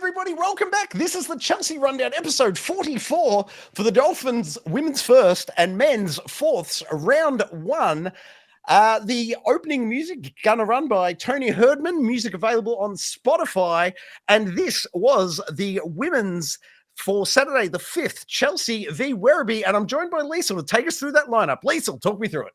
everybody. Welcome back. This is the Chelsea Rundown, episode 44 for the Dolphins women's first and men's fourths, round one. The opening music gonna run by Tony Herdman, music available on Spotify. And this was the women's for Saturday the 5th, Chelsea v Werribee. And I'm joined by Liesl to take us through that lineup. Liesl, talk me through it.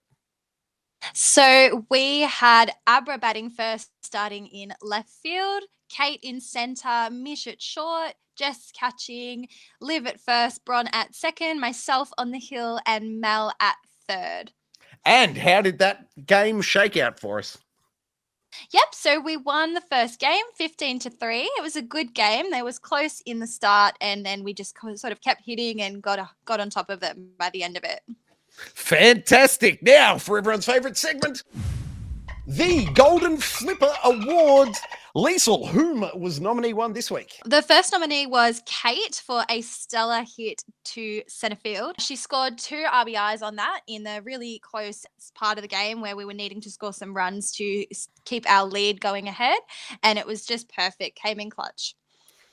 So we had Abra batting first, starting in left field, Kate in centre, Mish at short, Jess catching, Liv at first, Bron at second, myself on the hill, and Mel at third. And how did that game shake out for us? Yep, so we won the first game 15-3. It was a good game. They was close in the start, and then we just sort of kept hitting and got on top of them by the end of it. Fantastic. Now, for everyone's favourite segment, the Golden Flipper Awards. Liesl, whom was nominee one this week? The first nominee was Kate for a stellar hit to centre field. She scored 2 RBIs on that in the really close part of the game where we were needing to score some runs to keep our lead going ahead, and it was just perfect, came in clutch.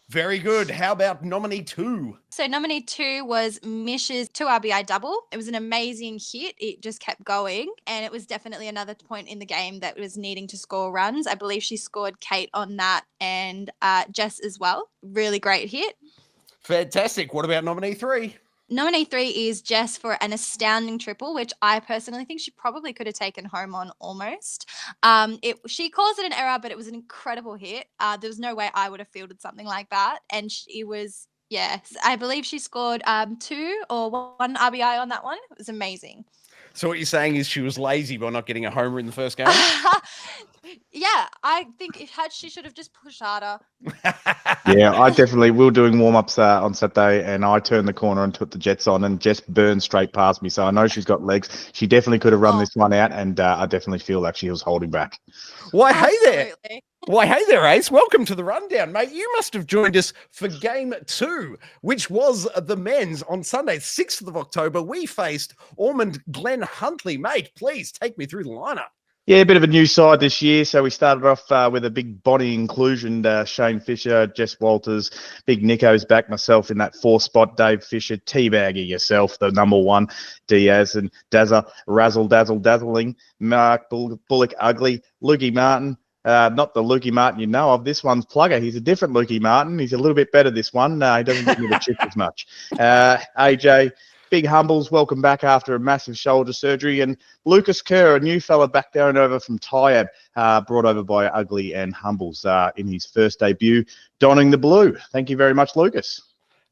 Very good. How about nominee 2? So nominee 2 was Mish's 2 RBI double. It was an amazing hit. It just kept going, and it was definitely another point in the game that was needing to score runs. I believe she scored Kate on that and Jess as well. Really great hit. Fantastic. What about nominee 3? Nominee 3 is Jess for an astounding triple, which I personally think she probably could have taken home on almost. She calls it an error, but it was an incredible hit. There was no way I would have fielded something like that. And it was, yes, I believe she scored 2 or 1 RBI on that one. It was amazing. So what you're saying is she was lazy by not getting a homer in the first game? Yeah, I think she should have just pushed harder. Yeah, I definitely will doing warm-ups on Saturday, and I turned the corner and took the Jets on, and Jess burned straight past me. So I know she's got legs. She definitely could have run this one out, and I definitely feel like she was holding back. Why, hey there. Why, hey there, Ace. Welcome to the rundown, mate. You must have joined us for game 2, which was the men's on Sunday, 6th of October. We faced Ormond Glen Huntly. Mate, please take me through the lineup. Yeah, a bit of a new side this year. So we started off with a big body inclusion. Shane Fisher, Jess Walters, Big Nico's back, myself in that 4 spot, Dave Fisher, teabagger yourself, the number 1, Diaz and Dazza, Razzle Dazzle Dazzling, Mark Bullock Ugly, Lukey Martin. Not the Lukey Martin you know of. This one's Plugger. He's a different Lukey Martin. He's a little bit better, this one. He doesn't give me the chip as much. AJ, Big Humbles, welcome back after a massive shoulder surgery. And Lucas Kerr, a new fella back down over from Tyab, brought over by Ugly and Humbles in his first debut, donning the blue. Thank you very much, Lucas.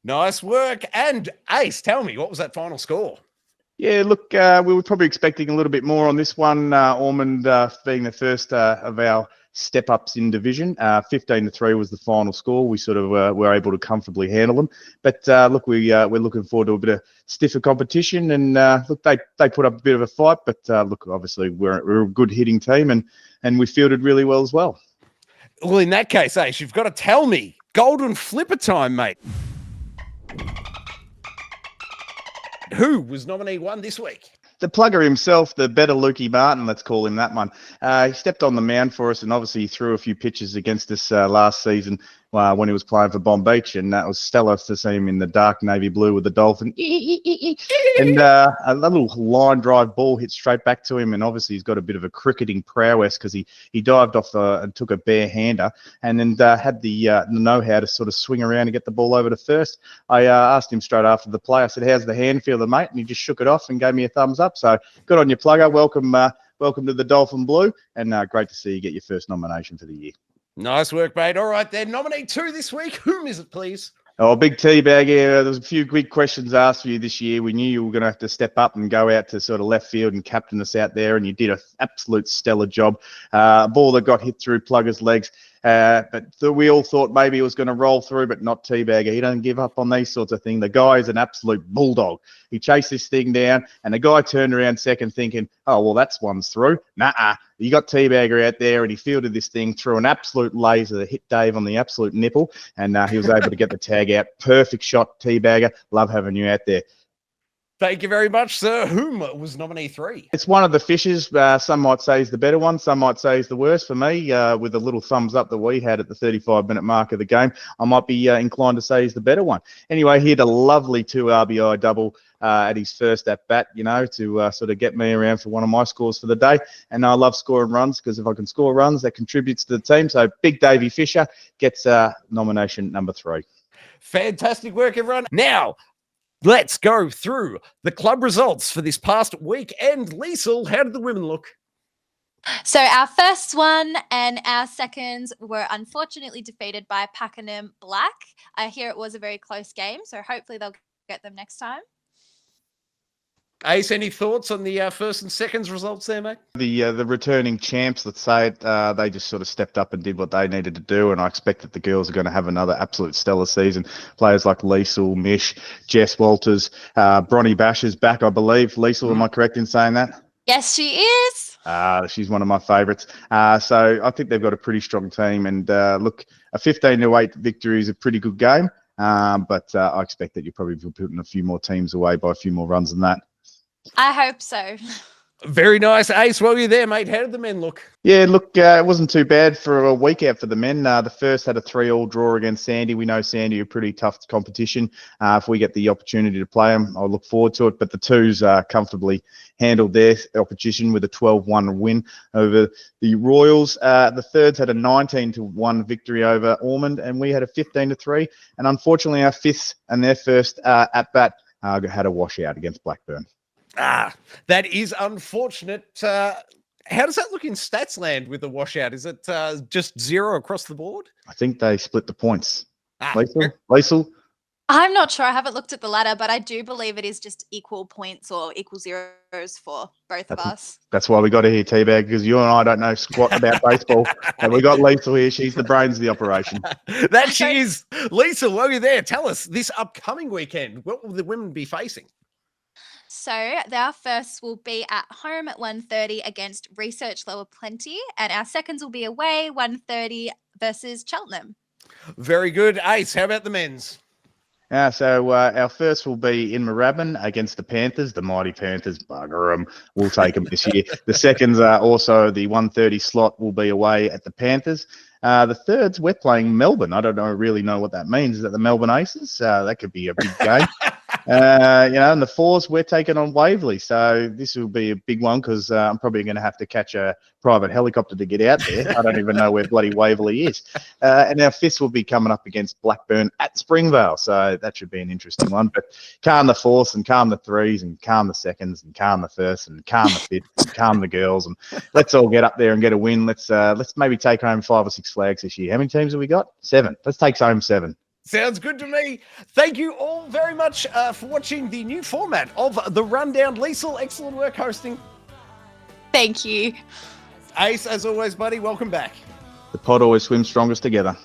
Nice work. And Ace, tell me, what was that final score? Yeah, look, we were probably expecting a little bit more on this one. Ormond being the first of our step-ups in division. 15-3 was the final score. We sort of were able to comfortably handle them. But look, we're looking forward to a bit of stiffer competition. And look, they put up a bit of a fight. But look, obviously we're a good hitting team, and we fielded really well as well. Well, in that case, Ace, you've got to tell me, Golden Flipper time, mate. Who was nominee 1 this week? The plugger himself, the better Lukey Martin, let's call him that one. He stepped on the mound for us, and obviously he threw a few pitches against us last season when he was playing for Bomb Beach, and that was stellar to see him in the dark navy blue with the Dolphin. And a little line drive ball hit straight back to him, and obviously he's got a bit of a cricketing prowess because he dived off and took a bare hander, and then had the know-how to sort of swing around and get the ball over to first. I asked him straight after the play, I said, "How's the hand feeler, mate?" And he just shook it off and gave me a thumbs up. So good on you, plugger. Welcome to the Dolphin Blue, and great to see you get your first nomination for the year. Nice work, mate. All right, then. Nominee 2 this week. Whom is it, please? Oh, big teabag. Yeah, there was a few quick questions asked for you this year. We knew you were going to have to step up and go out to sort of left field and captain us out there, and you did an absolute stellar job. A ball that got hit through Plugger's legs. But we all thought maybe it was going to roll through, but not teabagger. He doesn't give up on these sorts of things. The guy is an absolute bulldog. He chased this thing down, and the guy turned around second thinking, oh, well, that's one's through. Nah, you got teabagger out there, and he fielded this thing through an absolute laser that hit Dave on the absolute nipple, and he was able to get the tag out. Perfect shot, teabagger. Love having you out there. Thank you very much, sir. Whom was nominee 3? It's one of the fishes. Some might say is the better one. Some might say is the worst. For me, with the little thumbs up that we had at the 35-minute mark of the game, I might be inclined to say he's the better one. Anyway, he had a lovely 2 RBI double at his first at bat, to sort of get me around for one of my scores for the day. And I love scoring runs because if I can score runs, that contributes to the team. So Big Davey Fisher gets nomination number 3. Fantastic work, everyone. Now, let's go through the club results for this past week. And Liesl, how did the women look? So our first one and our seconds were unfortunately defeated by Pakenham Black. I hear it was a very close game, so hopefully they'll get them next time. Ace, any thoughts on the first and seconds results there, mate? The returning champs, let's say it, they just sort of stepped up and did what they needed to do, and I expect that the girls are going to have another absolute stellar season. Players like Liesl, Mish, Jess Walters, Bronnie Basher's back, I believe. Liesl, am I correct in saying that? Yes, she is. She's one of my favourites. So I think they've got a pretty strong team, and look, a 15-8 victory is a pretty good game, but I expect that you'll probably be putting a few more teams away by a few more runs than that. I hope so. Very nice, Ace. Well, you're there, mate. How did the men look? Yeah, look, it wasn't too bad for a week out for the men. The first had a 3-3 draw against Sandy. We know Sandy are a pretty tough competition. If we get the opportunity to play them, I'll look forward to it. But the twos comfortably handled their opposition with a 12-1 win over the Royals. The thirds had a 19-1 victory over Ormond, and we had a 15-3. And unfortunately, our fifths and their first at-bat had a washout against Blackburn. That is unfortunate. How does that look in stats land with the washout? Is it just 0 across the board? I think they split the points. Liesl? I'm not sure. I haven't looked at the ladder, but I do believe it is just equal points or equal zeros for both of us. That's why we got her here, Teabag, because you and I don't know squat about baseball. And we got Liesl here. She's the brains of the operation. That she is. Liesl, while you're there, tell us this upcoming weekend, what will the women be facing? So our first will be at home at 1:30 against Research Lower Plenty, and our seconds will be away 1:30 versus Cheltenham. Very good. Ace, how about the men's? So our first will be in Moorabbin against the Panthers, the mighty Panthers. Bugger 'em. We'll take them this year. The seconds are also the 1:30 slot will be away at the Panthers. The thirds, we're playing Melbourne. I don't really know what that means. Is that the Melbourne Aces? That could be a big game. And the fours, we're taking on Waverley. So this will be a big one because I'm probably going to have to catch a private helicopter to get out there. I don't even know where bloody Waverley is. And our fifths will be coming up against Blackburn at Springvale. So that should be an interesting one. But calm the fourths and calm the threes and calm the seconds and calm the firsts and calm the fifths and calm the girls. And let's all get up there and get a win. Let's maybe take home 5 or 6 flags this year. How many teams have we got? 7. Let's take home 7. Sounds good to me. Thank you all very much for watching the new format of The Rundown. Liesl, excellent work hosting. Thank you. Ace, as always, buddy, welcome back. The pod always swims strongest together.